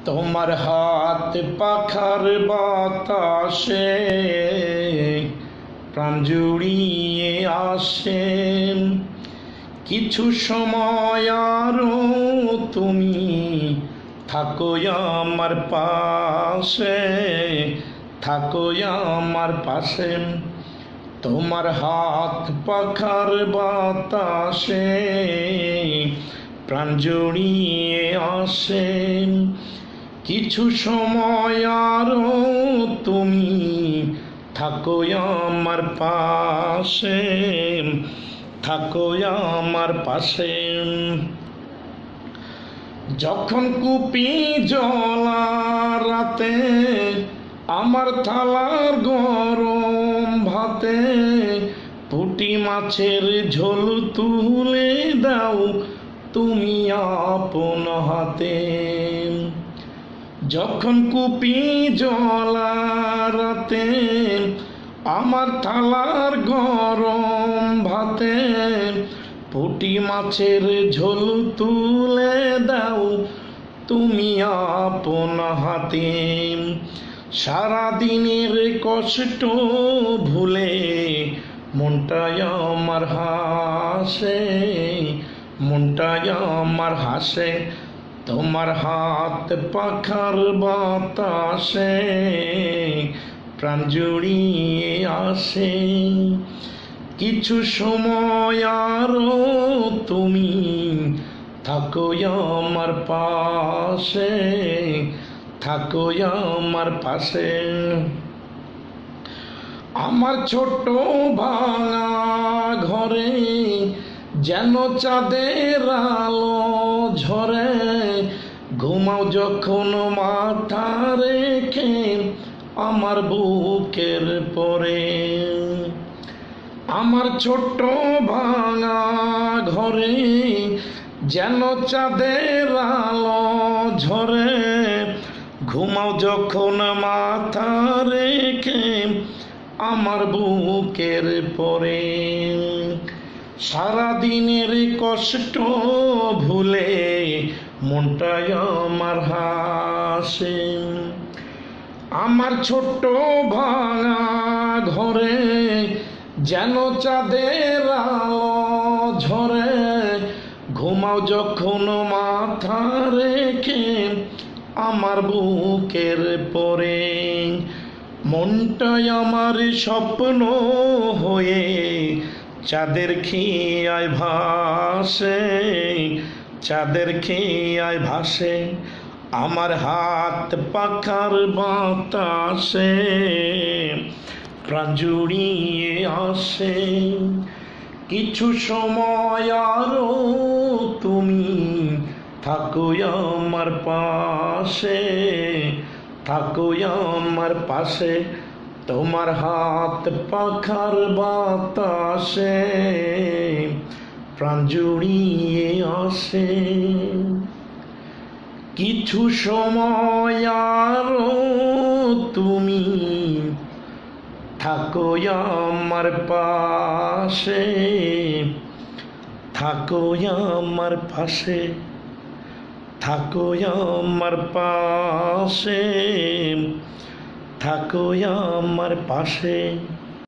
তোমার হাত পাখার বাতাসে প্রাণ জুড়িয়ে আসে। কিছু সময় আরো তুমি থাকো আমার পাশে, থাকো আমার পাশে। তোমার হাত পাখার বাতাসে প্রাণ জড়িয়ে আসে। কিছু সময় আরো তুমি থাকো আমার পাশে, থাকো আমার পাশে। যখন কুপি জ্বলা রাতে আমার থালার গরম ভাতে পুঁটি মাছের ঝোল তুলে দাও তুমি আপন হাতে। যখন কুপি জ্বলা রাতে আমার থালার গরম ভাতে পুঁটি মাছের ঝোল তুলে দাও তুমি আপন হাতে। সারাদিনের কষ্ট ভুলে মনটাই আমার হাসে, মনটাই আমার হাসে। তোমার হাত পাখার বাতাসে প্রাণ জুড়িয়ে আসে। কিছু সময় আরো তুমি থাকো আমার পাশে, থাকো আমার পাশে। আমার ছোট ভাঙা ঘরে যেন চাঁদের আলো ঝরে, ঘুমাও যখন মাথা রেখে আমার বুকের পরে। আমার ছোট ভাঙা ঘরে যেন চাঁদের আলো ঝরে, ঘুমাও যখন মাথা রেখে আমার বুকের পরে। সারাদিনের কষ্ট ভুলে মনটাই আমার হাসে। আমার ছোট্ট ভাঙা ঘরে যেন চাঁদের আলো ঝরে, ঘুমাও যখন মাথা রেখে আমার বুকের পরে। মনটাই আমার স্বপ্ন হয়ে চাঁদের খেয়ায় ভাসে, চাঁদের খেয়ায় ভাসে। আমার হাত পাখার বাতাসে প্রাণ জুড়িয়ে আসে। কিছু সময় আরো তুমি থাকো আমার পাশে, থাকো আমার পাশে। তোমার হাত পাখার বাতাসে প্রাণ জুড়িয়ে আসে। কিছু সময় আরো তুমি থাকো আমার পাশে, থাকো আমার পাশে, থাকো আমার পাশে, থাকো আমার পাশে।